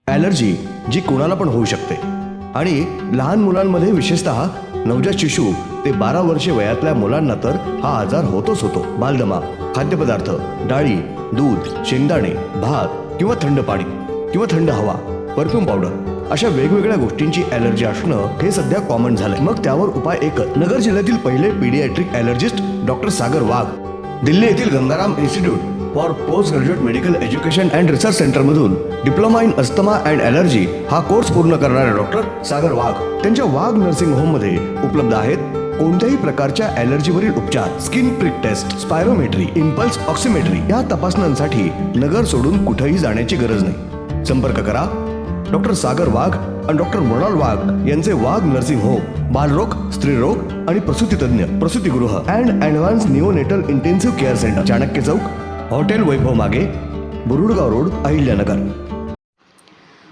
Allergy जी कोणाला पण होऊ शकते आणि लहान मुलांमध्ये विशेषतः नवजात शिशु ते 12 वर्षे वयातल्या मुलांना तर हा आजार होतोच होतो. बालदमा, खाद्यपदार्थ, डाळी, दूध, शेंगदाणे, भात किंवा थंड पाणी किंवा थंड हवा, परफ्यूम पावडर अशा वेगवेगळ्या गोष्टींची ॲलर्जी असणं हे सध्या कॉमन झालंय. मग त्यावर उपाय एकच. नगर जिल्ह्यातील पहिले paediatric allergist doctor Sagar Wagh Delhi येथील Gangaram institute for post graduate medical education and research सेंटरमधून diploma in asthma and allergy हा कोर्स पूर्ण करणारे डॉक्टर सागर वाघ त्यांच्या वाघ नर्सिंग होममध्ये उपलब्ध आहेत कोणत्याही प्रकारच्या ॲलर्जीवरील उपचार, skin prick test, spirometry, impulse oximetry या तपासण्यांसाठी नगर सोडून कुठेही जाण्याची गरज नाही. संपर्क करा डॉक्टर सागर वाघ आणि डॉक्टर मृणाल वाघ यांचे वाघ नर्सिंग होम, बालरोग, स्त्रीरोग आणि प्रसूती तज्ञ, प्रसूतीगृह and advance neonatal intensive care centre, Chanakya चौक, हॉटेल वैभव मागे, बुरुडगाव रोड, अहिल्यानगर.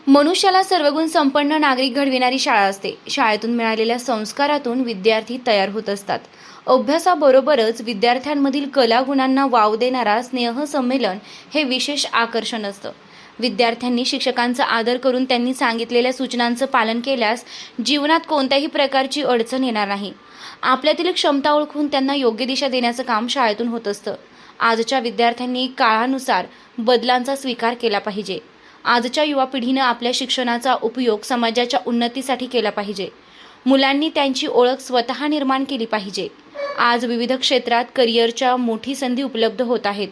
मनुष्याला सर्वगुण संपन्न नागरिक घडविणारी शाळा असते. शाळेतून मिळालेल्या संस्कारातून विद्यार्थी तयार होत असतात. अभ्यासाबरोबरच विद्यार्थ्यांमधील कलागुणांना वाव देणारा स्नेह संमेलन हे विशेष आकर्षण असतं. विद्यार्थ्यांनी शिक्षकांचा आदर करून त्यांनी सांगितलेल्या सूचनांचं पालन केल्यास जीवनात कोणत्याही प्रकारची अडचण येणार नाही. आपल्यातील क्षमता ओळखून त्यांना योग्य दिशा देण्याचं काम शाळेतून होत असतं. आजच्या विद्यार्थ्यांनी काळानुसार बदलांचा स्वीकार केला पाहिजे. आजच्या युवा पिढीनं आपल्या शिक्षणाचा उपयोग समाजाच्या उन्नतीसाठी केला पाहिजे. मुलांनी त्यांची ओळख स्वतः निर्माण केली पाहिजे. आज विविध क्षेत्रात करिअरच्या मोठी संधी उपलब्ध होत आहेत.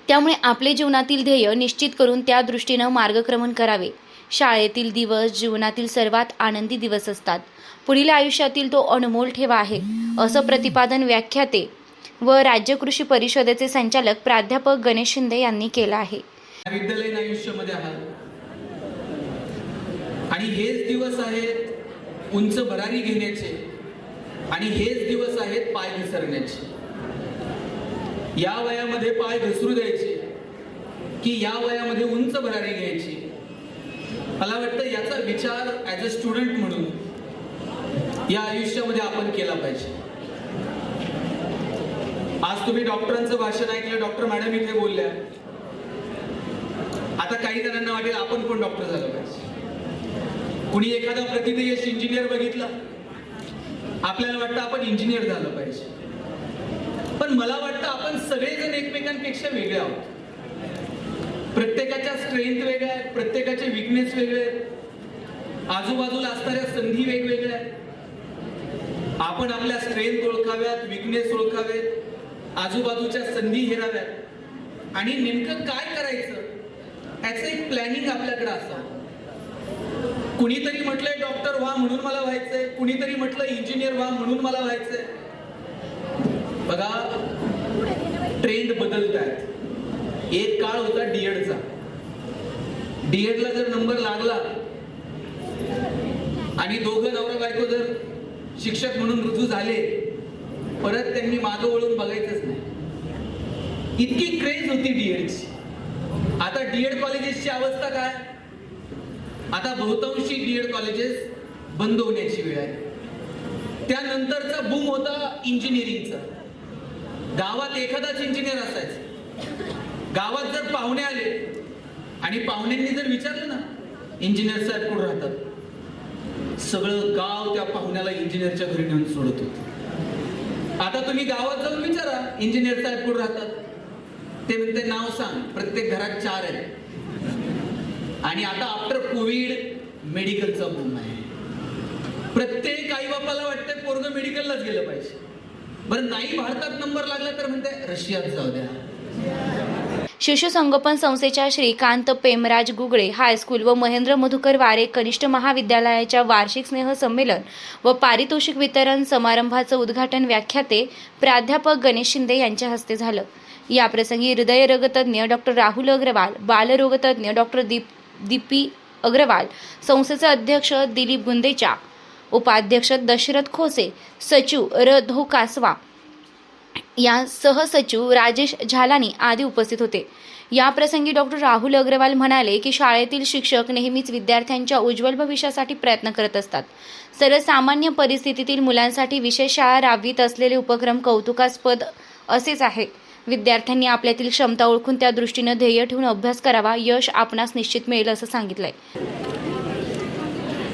त्यामुळे आपले जीवनातील ध्येय निश्चित करून त्या दृष्टीनं मार्गक्रमण करावे. शाळेतील दिवस जीवनातील सर्वात आनंदी दिवस असतात. पुढील आयुष्यातील तो अनमोल ठेवा आहे, असं प्रतिपादन व्याख्याते व राज्य कृषी परिषदेचे संचालक प्राध्यापक गणेश शिंदे यांनी केलं आहे. विद्यालयीन आयुष्यामध्ये आहात आणि हेच दिवस आहेत उंच भरारी घेण्याचे आणि हेच दिवस आहेत पाय घसरण्याचे. या वयामध्ये पाय घसरू द्यायचे की या वयामध्ये उंच भरारी घ्यायची. मला वाटतं याचा विचार ॲज अ स्टुडंट म्हणून या आयुष्यामध्ये आपण केला पाहिजे. आज तुम्ही डॉक्टरांचं भाषण ऐकलं, डॉक्टर मॅडम इथे बोलल्या. आता काही जणांना वाटेल आपण पण डॉक्टर झालं पाहिजे. कुणी एखादा प्रतिदेश इंजिनियर बघितला, आपल्याला वाटतं आपण इंजिनियर झालं पाहिजे. पण मला वाटतं आपण सगळेजण एकमेकांपेक्षा वेगळे आहोत. प्रत्येकाच्या स्ट्रेंथ वेगळ्या आहेत, प्रत्येकाचे विकनेस वेगळे आहेत, आजूबाजूला असणाऱ्या संधी वेगवेगळ्या आहेत. आपण आपल्या स्ट्रेंथ ओळखाव्यात, विकनेस ओळखावेत, आजूबाजूच्या संधी हेराव्यात आणि नेमकं काय करायचं याचं एक प्लॅनिंग आपल्याकडे असावं. कुणीतरी म्हटलंय डॉक्टर व्हा म्हणून मला व्हायचंय, कुणीतरी म्हटलं इंजिनियर व्हा म्हणून मला व्हायचंय. बघा, ट्रेंड बदलत आहेत. एक काळ होता डीएडचा. डीएडला जर नंबर लागला आणि दोघं नवरा बायको जर शिक्षक म्हणून रुजू झाले, परत त्यांनी मागं वळून बघायचंच नाही. इतकी क्रेज होती डीएडची. आता डीएड कॉलेजेसची अवस्था काय? आता बहुतांशी डीएड कॉलेजेस बंद होण्याची वेळ आहे. त्यानंतरचा बूम होता इंजिनिअरिंगचा. गावात एखादाच इंजिनियर असायचा. गावात जर पाहुणे आले आणि पाहुण्यांनी जर विचारलं ना इंजिनियर साहेब कुठे राहतात, सगळं गाव त्या पाहुण्याला इंजिनियरच्या घरी नेऊन सोडत होतं. आता तुम्ही गावात जाऊन विचारा इंजिनियर साहेब कुठे राहतात, ते म्हणते नाव सांग, प्रत्येक घरात 4 आहे. आणि आता आफ्टर कोविड मेडिकलचा बूम आहे. प्रत्येक आई बापाला वाटतंय पोरगं मेडिकललाच गेलं पाहिजे. बरं, नाही भारतात नंबर लागला तर म्हणते रशियात जाऊ द्या. शिशु संगोपन संस्थेच्या श्रीकांत पेमराज गुगळे हायस्कूल व महेंद्र मधुकर वारे कनिष्ठ महाविद्यालयाच्या वार्षिक स्नेह संमेलन व पारितोषिक वितरण समारंभाचं उद्घाटन व्याख्याते प्राध्यापक गणेश शिंदे यांच्या हस्ते झालं. याप्रसंगी हृदयरोगतज्ञ डॉक्टर राहुल अग्रवाल, बालरोगतज्ञ डॉक्टर दीपी अग्रवाल, संस्थेचे अध्यक्ष दिलीप गुंदेचा, उपाध्यक्ष दशरथ खोसे, सचिव र.धो. कासवा, या सहसचिव राजेश झालानी आदी उपस्थित होते. या प्रसंगी डॉक्टर राहुल अग्रवाल म्हणाले की शाळेतील शिक्षक नेहमीच विद्यार्थ्यांच्या उज्ज्वल भविष्यासाठी प्रयत्न करत असतात. सर्वसामान्य परिस्थितीतील मुलांसाठी विशेष शाळा राबवित असलेले उपक्रम कौतुकास्पद असेच आहे. विद्यार्थ्यांनी आपल्यातील क्षमता ओळखून त्या दृष्टीने ध्येय ठेवून अभ्यास करावा, यश आपणास निश्चित मिळेल असं सांगितलंय।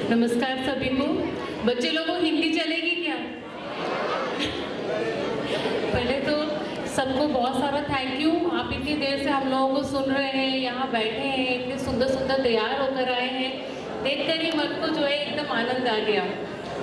नमस्कार सभी को। बच्चे लोगों को हिंदी चलेगी क्या? पहले तो सबको बहुत सारा थैंक यू। आप इतनी देर से हम लोगों को सुन रहे हैं, यहाँ बैठे हैं, इतने सुंदर सुंदर तैयार होकर आए हैं, देखकर ही मन को जो है एकदम आनंद आ गया।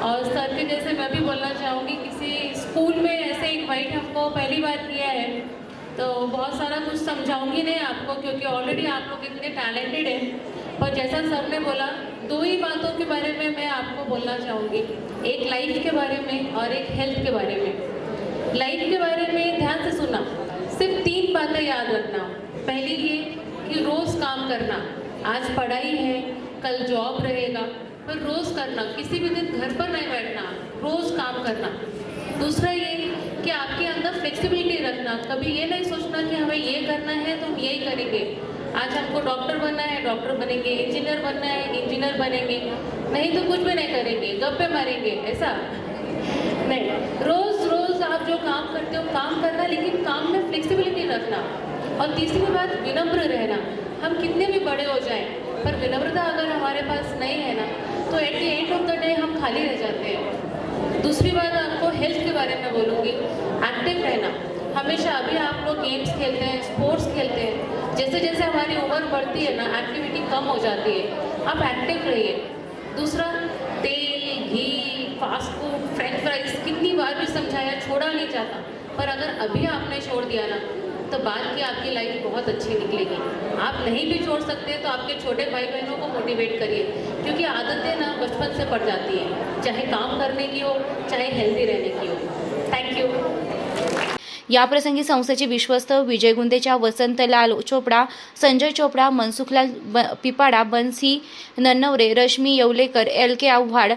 और सर के जैसे मैं भी बोलना चाहूँगी, किसी स्कूल में ऐसे इनवाइट हमको पहली बार किया है तो बहुत सारा कुछ समझाऊंगी नहीं आपको, क्योंकि ऑलरेडी आप लोग इतने टैलेंटेड हैं। पर जैसा सर ने बोला, दो ही बातों के बारे में मैं आपको बोलना चाहूँगी, एक लाइफ के बारे में और एक हेल्थ के बारे में। लाइफ के बारे में ध्यान से सुनना, सिर्फ 3 बातें याद रखना। पहली ये कि रोज़ काम करना, आज पढ़ाई है कल जॉब रहेगा, पर रोज़ करना, किसी भी दिन घर पर नहीं बैठना, रोज़ काम करना। दूसरा ये कि आपके अंदर फ्लेक्सिबिलिटी रखना, कभी ये नहीं सोचना कि हमें ये करना है तो हम यही करेंगे। आज हमको डॉक्टर बनना है डॉक्टर बनेंगे, इंजीनियर बनना है इंजीनियर बनेंगे, नहीं तो कुछ भी नहीं करेंगे, गप्पे मारेंगे, ऐसा नहीं। रोज़ रोज़ आप जो काम करते हो काम करना, लेकिन काम में फ्लेक्सिबिलिटी रखना। और तीसरी बात, विनम्र रहना। हम कितने भी बड़े हो जाएं, पर विनम्रता अगर हमारे पास नहीं है ना, तो at the end of the day हम खाली रह जाते हैं। दूसरी बात आपको हेल्थ के बारे में बोलूँगी, एक्टिव रहना। हमेशा अभी आप लोग गेम्स खेलते हैं, स्पोर्ट्स खेलते हैं, जैसे जैसे हमारी उम्र बढ़ती है ना, एक्टिविटी कम हो जाती है, आप एक्टिव रहिए। दूसरा, तेल घी फास्ट फूड फ्रेंच फ्राइज कितनी बार भी समझाया, छोड़ा नहीं चाहता, पर अगर अभी आपने छोड़ दिया ना, तो बाद की आपकी लाइफ बहुत अच्छी निकलेगी। आप नहीं भी छोड़ सकते तो आपके छोटे भाई बहनों को मोटिवेट करिए, क्योंकि आदतें ना बचपन से पड़ जाती हैं, चाहे काम करने की हो चाहे हेल्दी रहने की हो। Thank you. याप्रसंगी संस्थेचे विश्वस्त विजय गुंदेच्या, वसंतलाल चोपडा, संजय चोपडा, मनसुखलाल पिपाडा, बन्सी नन्नवरे, रश्मी येवलेकर, LK आव्हाड,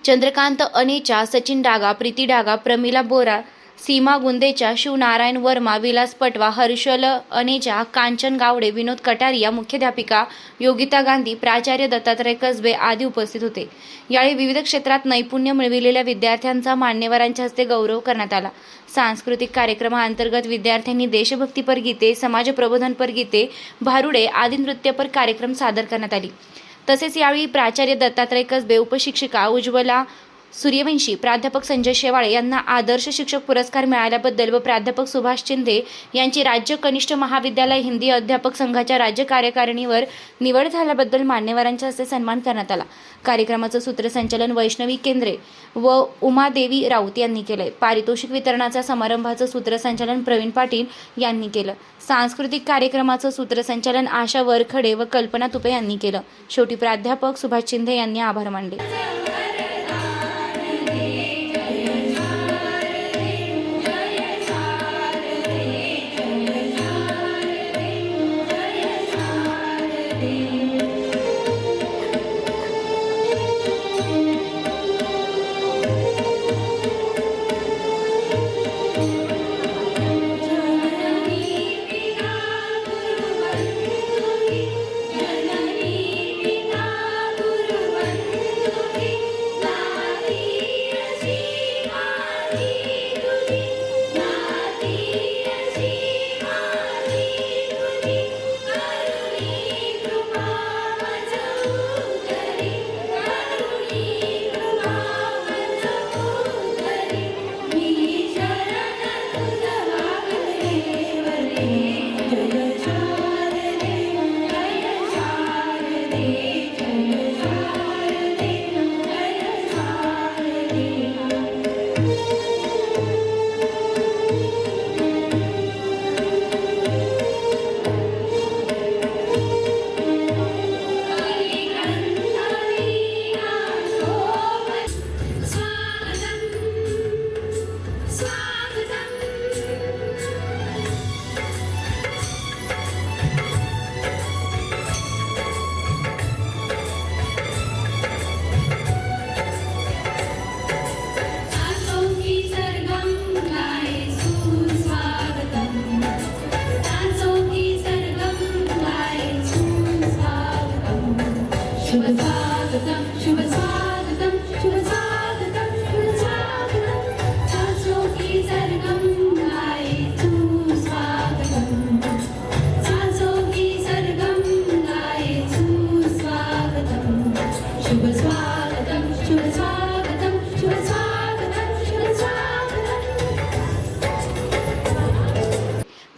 चंद्रकांत अनेचा, सचिन डागा, प्रीती डागा, प्रमिला बोरा, सीमा गुंदेचा, शिवनारायण वर्मा, विलास पटवा, हर्षल अनेजा, कांचन गावडे, विनोद कटारिया, मुख्याध्यापिका योगिता गांधी, प्राचार्य दत्तात्रय कसबे आदी उपस्थित होते। यावेळी विविध क्षेत्रात नैपुण्य मिळविलेल्या विद्यार्थ्यांचा मान्यवरांच्या हस्ते गौरव करण्यात आला। सांस्कृतिक कार्यक्रमाअंतर्गत विद्यार्थ्यांनी देशभक्तीपर गीते, समाज प्रबोधनपर गीते, भारुडे आदी नृत्यपर कार्यक्रम सादर करण्यात आली। तसेच यावेळी प्राचार्य दत्तात्रय कसबे, उपशिक्षिका उज्ज्वला सूर्यवंशी, प्राध्यापक संजय शेवाळे यांना आदर्श शिक्षक पुरस्कार मिळाल्याबद्दल व प्राध्यापक सुभाष शिंदे यांची राज्य कनिष्ठ महाविद्यालय हिंदी अध्यापक संघाच्या राज्य कार्यकारिणीवर निवड झाल्याबद्दल मान्यवरांच्या हस्ते सन्मान करण्यात आला। कार्यक्रमाचं सूत्रसंचालन वैष्णवी केंद्रे व उमादेवी राऊत यांनी केलंय। पारितोषिक वितरणाच्या समारंभाचं सूत्रसंचालन प्रवीण पाटील यांनी केलं। सांस्कृतिक कार्यक्रमाचं सूत्रसंचालन आशा वरखडे व कल्पना तुपे यांनी केलं। शेवटी प्राध्यापक सुभाष शिंदे यांनी आभार मानले।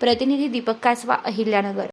प्रतिनिधी दीपक कासवा, अहिल्यानगर.